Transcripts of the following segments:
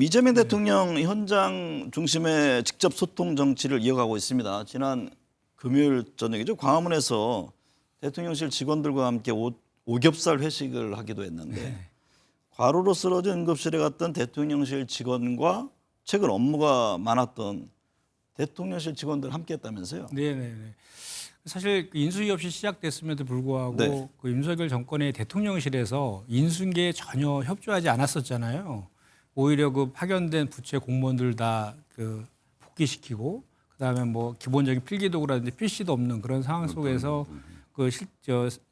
이재명 대통령 현장 중심의 직접 소통 정치를 이어가고 있습니다. 지난 금요일 저녁이죠. 광화문에서 대통령실 직원들과 함께 오겹살 회식을 하기도 했는데 과로로 쓰러진 응급실에 갔던 대통령실 직원과 최근 업무가 많았던 대통령실 직원들 함께했다면서요? 네네네. 사실 그 인수위 없이 시작됐음에도 불구하고 네. 그 윤석열 정권의 대통령실에서 인수인계에 전혀 협조하지 않았었잖아요. 오히려 그 파견된 부처 공무원들 다 그 복귀시키고 그다음에 뭐 기본적인 필기도구라든지 PC도 없는 그런 상황 속에서 그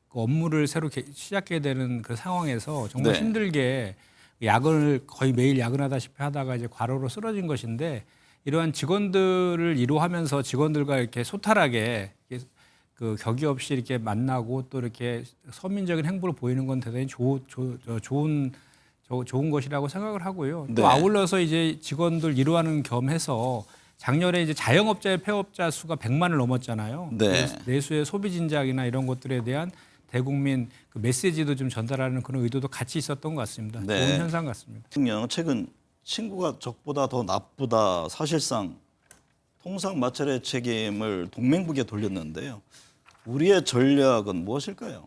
업무를 새로 시작해야 되는 그 상황에서 정말 네. 힘들게 야근을 거의 매일 야근하다시피 하다가 이제 과로로 쓰러진 것인데 이러한 직원들을 위로하면서 직원들과 이렇게 소탈하게 그 격의 없이 이렇게 만나고 또 이렇게 서민적인 행보를 보이는 건 대단히 좋은 것이라고 생각을 하고요. 네. 또 아울러서 이제 직원들 위로하는 겸해서 작년에 이제 자영업자의 폐업자 수가 100만을 넘었잖아요. 네. 내수의 소비 진작이나 이런 것들에 대한 대국민 그 메시지도 좀 전달하는 그런 의도도 같이 있었던 것 같습니다. 네. 좋은 현상 같습니다. 대통령 최근 친구가 적보다 더 나쁘다 사실상 통상 마찰의 책임을 동맹국에 돌렸는데요. 우리의 전략은 무엇일까요?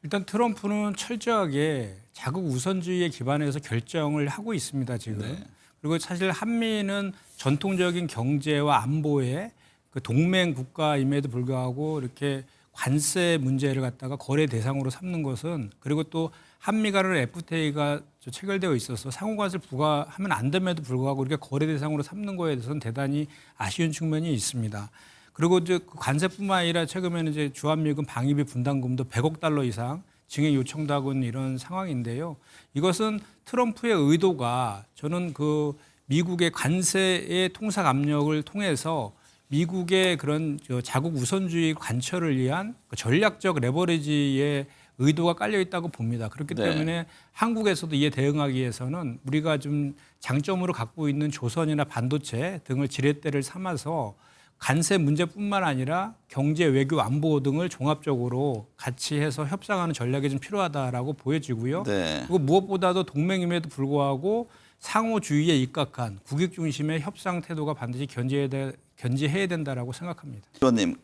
일단 트럼프는 철저하게 자국 우선주의에 기반해서 결정을 하고 있습니다, 지금. 네. 그리고 사실 한미는 전통적인 경제와 안보의 그 동맹 국가임에도 불구하고 이렇게 관세 문제를 갖다가 거래 대상으로 삼는 것은 그리고 또 한미 간의 FTA가 체결되어 있어서 상호관세를 부과하면 안 됨에도 불구하고 이렇게 거래 대상으로 삼는 거에 대해서는 대단히 아쉬운 측면이 있습니다. 그리고 이제 그 관세뿐만 아니라 최근에는 이제 주한미군 방위비 분담금도 100억 달러 이상 증액 요청도 하고 있는 이런 상황인데요. 이것은 트럼프의 의도가 저는 그 미국의 관세의 통상 압력을 통해서 미국의 그런 자국 우선주의 관철을 위한 전략적 레버리지의 의도가 깔려 있다고 봅니다. 그렇기 네. 때문에 한국에서도 이에 대응하기 위해서는 우리가 좀 장점으로 갖고 있는 조선이나 반도체 등을 지렛대를 삼아서 관세 문제뿐만 아니라 경제, 외교, 안보 등을 종합적으로 같이 해서 협상하는 전략이 좀 필요하다라고 보여지고요. 네. 그리고 무엇보다도 동맹임에도 불구하고 상호주의에 입각한 국익 중심의 협상 태도가 반드시 견지해야 된다라고 생각합니다. 의원님,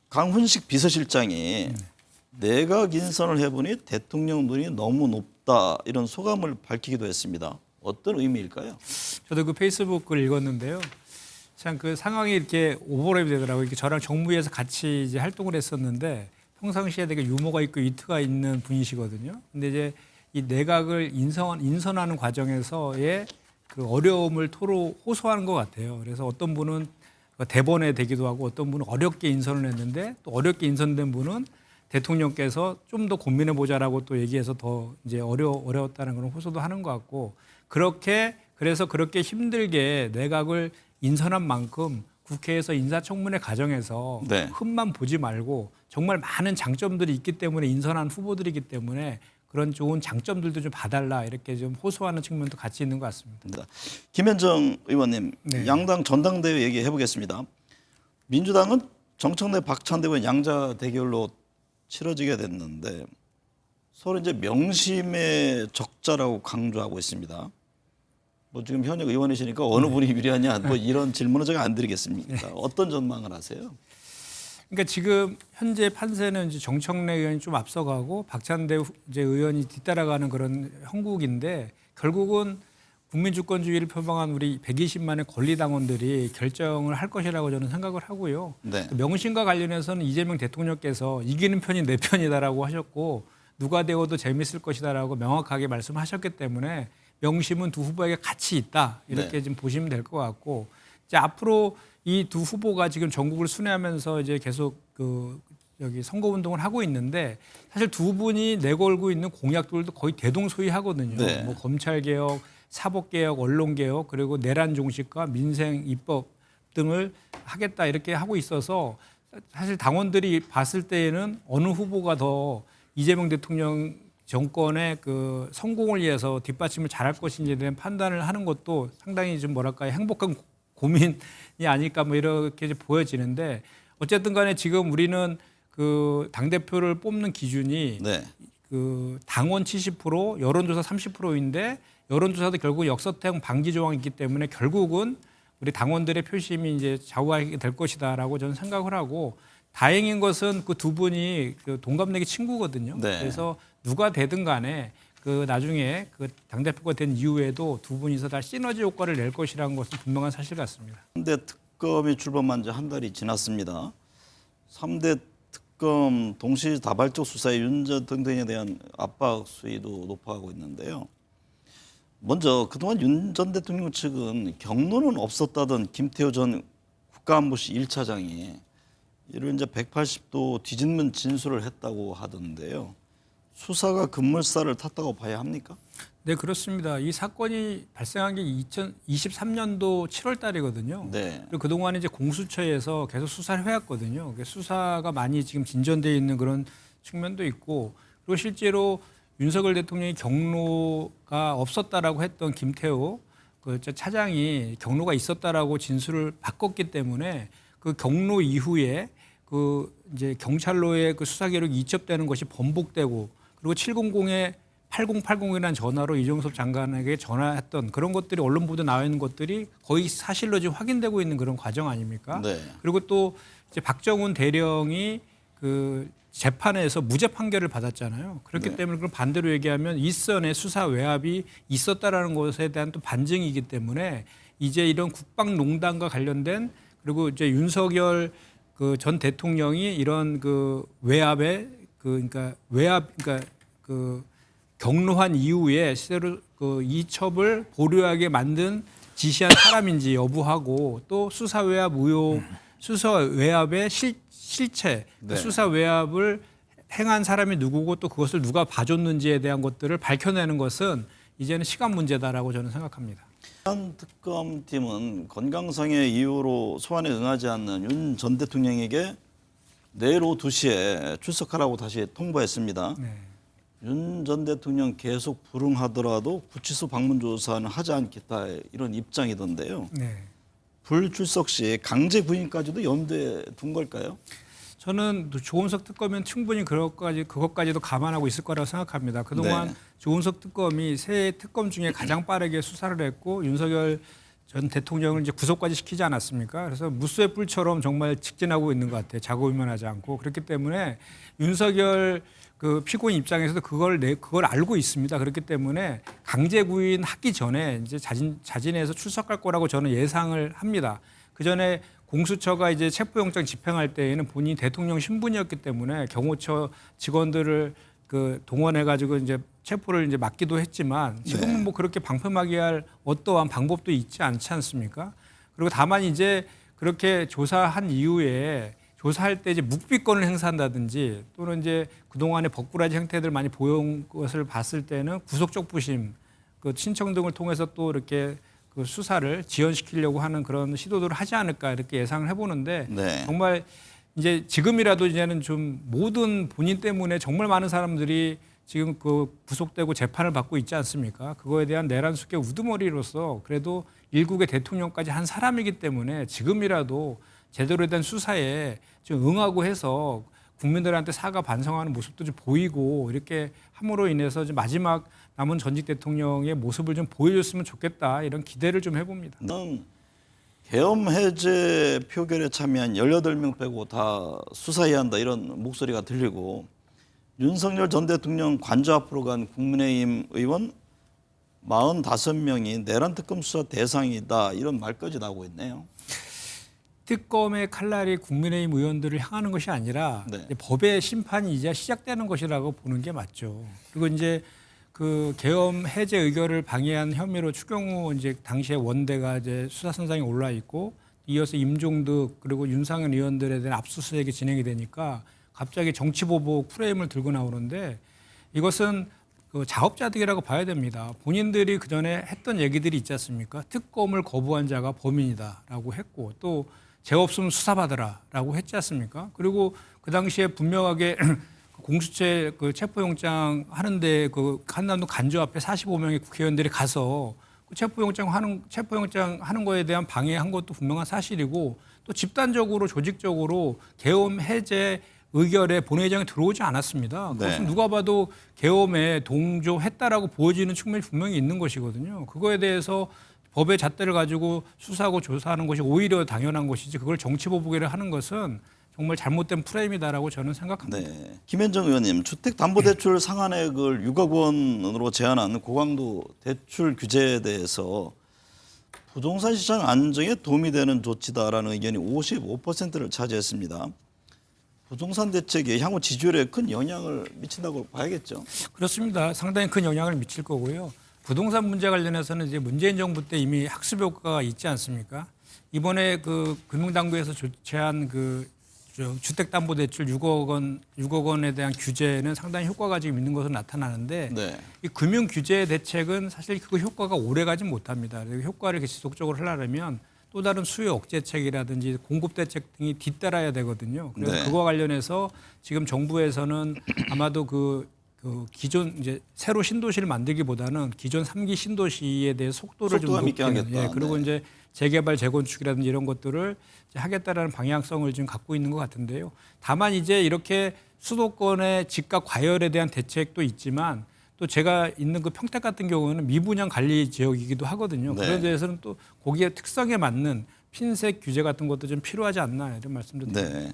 강훈식 비서실장이 내각 인선을 해보니 대통령 눈이 너무 높다 이런 소감을 밝히기도 했습니다. 어떤 의미일까요? 저도 그 페이스북 글 읽었는데요. 참 그 상황이 이렇게 오버랩이 되더라고요. 이렇게 저랑 정부에서 같이 이제 활동을 했었는데 평상시에 되게 유머가 있고 위트가 있는 분이시거든요. 근데 이제 이 내각을 인선하는 과정에서의 그 어려움을 호소하는 것 같아요. 그래서 어떤 분은 대번에 되기도 하고 어떤 분은 어렵게 인선을 했는데 또 어렵게 인선된 분은 대통령께서 좀 더 고민해 보자라고 또 얘기해서 더 이제 어려웠다는 그런 호소도 하는 것 같고 그래서 그렇게 힘들게 내각을 인선한 만큼 국회에서 인사청문회 과정에서 네. 흠만 보지 말고 정말 많은 장점들이 있기 때문에 인선한 후보들이기 때문에 그런 좋은 장점들도 좀 봐달라 이렇게 좀 호소하는 측면도 같이 있는 것 같습니다. 김현정 의원님, 네. 양당 전당대회 얘기해 보겠습니다. 민주당은 정청래 박찬대 의원 양자 대결로 치러지게 됐는데 서로 이제 명심의 적자라고 강조하고 있습니다. 뭐 지금 현역 의원이시니까 어느 분이 유리하냐 뭐 이런 질문은 제가 안 드리겠습니다. 어떤 전망을 하세요? 그러니까 지금 현재 판세는 이제 정청래 의원이 좀 앞서가고 박찬대 이제 의원이 뒤따라가는 그런 형국인데 결국은 국민주권주의를 표방한 우리 120만의 권리당원들이 결정을 할 것이라고 저는 생각을 하고요. 네. 명심과 관련해서는 이재명 대통령께서 이기는 편이 내 편이다라고 하셨고 누가 되어도 재밌을 것이다라고 명확하게 말씀하셨기 때문에 명심은 두 후보에게 같이 있다 이렇게 네. 좀 보시면 될 것 같고 이제 앞으로 이 두 후보가 지금 전국을 순회하면서 이제 계속 여기 선거운동을 하고 있는데 사실 두 분이 내걸고 있는 공약들도 거의 대동소이하거든요. 네. 뭐 검찰개혁, 사법개혁, 언론개혁 그리고 내란 종식과 민생 입법 등을 하겠다 이렇게 하고 있어서 사실 당원들이 봤을 때에는 어느 후보가 더 이재명 대통령 정권의 그 성공을 위해서 뒷받침을 잘할 것인지에 대한 판단을 하는 것도 상당히 좀 뭐랄까요 행복한 고민이 아닐까 뭐 이렇게 보여지는데 어쨌든 간에 지금 우리는 그 당대표를 뽑는 기준이 네. 그 당원 70%, 여론조사 30%인데 여론조사도 결국 역선택 방지 조항이 있기 때문에 결국은 우리 당원들의 표심이 이제 좌우하게 될 것이다라고 저는 생각을 하고 다행인 것은 그 두 분이 그 동갑내기 친구거든요. 네. 그래서 누가 되든 간에 그 나중에 그 당대표가 된 이후에도 두 분이서 다 시너지 효과를 낼 것이라는 것은 분명한 사실 같습니다. 3대 특검이 출범한 지 한 달이 지났습니다. 3대 특검 동시다발적 수사에 윤 전 대통령에 대한 압박 수위도 높아가고 있는데요. 먼저 그동안 윤 전 대통령 측은 경로는 없었다던 김태호 전 국가안보실 1차장이 이를 이제 180도 뒤집는 진술을 했다고 하던데요. 수사가 급물살을 탔다고 봐야 합니까? 네, 그렇습니다. 이 사건이 발생한 게 2023년도 7월 달이거든요. 네. 그리고 그동안 이제 공수처에서 계속 수사를 해왔거든요. 수사가 많이 지금 진전되어 있는 그런 측면도 있고, 그리고 실제로 윤석열 대통령이 경로가 없었다라고 했던 김태호 그 차장이 경로가 있었다라고 진술을 바꿨기 때문에 그 경로 이후에 그 이제 경찰로의 그 수사 기록이 이첩되는 것이 번복되고, 그리고 700에 8080이라는 전화로 이종섭 장관에게 전화했던 그런 것들이 언론 보도 나와 있는 것들이 거의 사실로 지금 확인되고 있는 그런 과정 아닙니까? 네. 그리고 또 이제 박정훈 대령이 그 재판에서 무죄 판결을 받았잖아요. 그렇기 네. 때문에 그럼 반대로 얘기하면 이선의 수사 외압이 있었다라는 것에 대한 또 반증이기 때문에 이제 이런 국방농단과 관련된, 그리고 이제 윤석열 그 전 대통령이 이런 그 외압에 그러니까 경로한 이후에 실제로 그 이첩을 보류하게 만든 지시한 사람인지 여부하고, 또 수사 외압 의혹, 수사 외압의 실체, 네. 수사 외압을 행한 사람이 누구고 또 그것을 누가 봐줬는지에 대한 것들을 밝혀내는 것은 이제는 시간 문제다라고 저는 생각합니다. 현 특검팀은 건강상의 이유로 소환에 응하지 않는 윤 전 대통령에게 내일 오후 2시에 출석하라고 다시 통보했습니다. 네. 윤 전 대통령 계속 불응하더라도 구치소 방문 조사는 하지 않겠다 이런 입장이던데요. 네. 불출석 시 강제 구인까지도 염두에 둔 걸까요? 저는 조은석 특검은 충분히 그것까지도 감안하고 있을 거라고 생각합니다. 그동안 네. 조은석 특검이 새 특검 중에 가장 빠르게 수사를 했고 윤석열 전 대통령을 이제 구속까지 시키지 않았습니까? 그래서 무수의 뿔처럼 정말 직진하고 있는 것 같아요. 자고위면하지 않고. 그렇기 때문에 윤석열 그 피고인 입장에서도 그걸 알고 있습니다. 그렇기 때문에 강제 구인하기 전에 이제 자진해서 출석할 거라고 저는 예상을 합니다. 그 전에 공수처가 이제 체포영장 집행할 때에는 본인이 대통령 신분이었기 때문에 경호처 직원들을 그 동원해가지고 이제 체포를 이제 막기도 했지만 지금은 네. 뭐 그렇게 방패막이 할 어떠한 방법도 있지 않지 않습니까? 그리고 다만 이제 그렇게 조사한 이후에 조사할 때 이제 묵비권을 행사한다든지 또는 이제 그동안의 버꾸라지 행태들 많이 보여온 것을 봤을 때는 구속적 부심, 그 신청 등을 통해서 또 이렇게 그 수사를 지연시키려고 하는 그런 시도들을 하지 않을까 이렇게 예상을 해보는데 네. 정말 이제 지금이라도 이제는 좀 모든 본인 때문에 정말 많은 사람들이 지금 그 구속되고 재판을 받고 있지 않습니까? 그거에 대한 내란 숙의 우두머리로서 그래도 일국의 대통령까지 한 사람이기 때문에 지금이라도 제대로 된 수사에 좀 응하고 해서 국민들한테 사과 반성하는 모습도 좀 보이고 이렇게 함으로 인해서 좀 마지막 남은 전직 대통령의 모습을 좀 보여줬으면 좋겠다 이런 기대를 좀 해봅니다. 계엄 해제 표결에 참여한 18명 빼고 다 수사해야 한다 이런 목소리가 들리고 윤석열 전 대통령 관저 앞으로 간 국민의힘 의원 45명이 내란 특검 수사 대상이다 이런 말까지 나오고 있네요. 특검의 칼날이 국민의힘 의원들을 향하는 것이 아니라 네. 이제 법의 심판이 이제 시작되는 것이라고 보는 게 맞죠. 그리고 이제 그 계엄 해제 의결을 방해한 혐의로 추경호 이제 당시에 원대가 이제 수사선상에 올라 있고 이어서 임종득 그리고 윤상현 의원들에 대한 압수수색이 진행이 되니까 갑자기 정치보복 프레임을 들고 나오는데 이것은 그 자업자득이라고 봐야 됩니다. 본인들이 그 전에 했던 얘기들이 있지 않습니까? 특검을 거부한 자가 범인이다라고 했고 또 죄 없으면 수사받으라라고 했지 않습니까? 그리고 그 당시에 분명하게 공수처 그 체포영장 하는데 그 한남동 간조 앞에 45명의 국회의원들이 가서 그 체포영장 하는 거에 대한 방해한 것도 분명한 사실이고 또 집단적으로 조직적으로 계엄 해제 의결에 본회의장에 들어오지 않았습니다. 그것은 네. 누가 봐도 계엄에 동조했다라고 보여지는 측면이 분명히 있는 것이거든요. 그거에 대해서 법의 잣대를 가지고 수사하고 조사하는 것이 오히려 당연한 것이지 그걸 정치 보복을 하는 것은 정말 잘못된 프레임이다라고 저는 생각합니다. 네. 김현정 의원님, 주택담보대출 상한액을 6억 원으로 제한한 고강도 대출 규제에 대해서 부동산 시장 안정에 도움이 되는 조치다라는 의견이 55%를 차지했습니다. 부동산 대책이 향후 지지율에 큰 영향을 미친다고 봐야겠죠. 그렇습니다. 상당히 큰 영향을 미칠 거고요. 부동산 문제 관련해서는 이제 문재인 정부 때 이미 학습 효과가 있지 않습니까? 이번에 그 금융당국에서 조치한 주택담보대출 6억 원에 대한 규제는 상당히 효과가 지금 있는 것으로 나타나는데 네. 이 금융 규제 대책은 사실 그 효과가 오래가지 못합니다. 그리고 효과를 지속적으로 하려면 또 다른 수요 억제책이라든지 공급 대책 등이 뒤따라야 되거든요. 그래서 네. 그와 관련해서 지금 정부에서는 아마도 그 기존 이제 새로 신도시를 만들기보다는 기존 3기 신도시에 대해 속도를 좀 속도감 있게 높이는, 하겠다. 그리고 네. 이제 재개발 재건축이라든지 이런 것들을 이제 하겠다라는 방향성을 지금 갖고 있는 것 같은데요. 다만 이제 이렇게 수도권의 집값 과열에 대한 대책도 있지만 또 제가 있는 그 평택 같은 경우는 미분양 관리 지역이기도 하거든요. 네. 그런 데에서는 또 거기에 특성에 맞는 핀셋 규제 같은 것도 좀 필요하지 않나 이런 말씀도 드립니다. 네.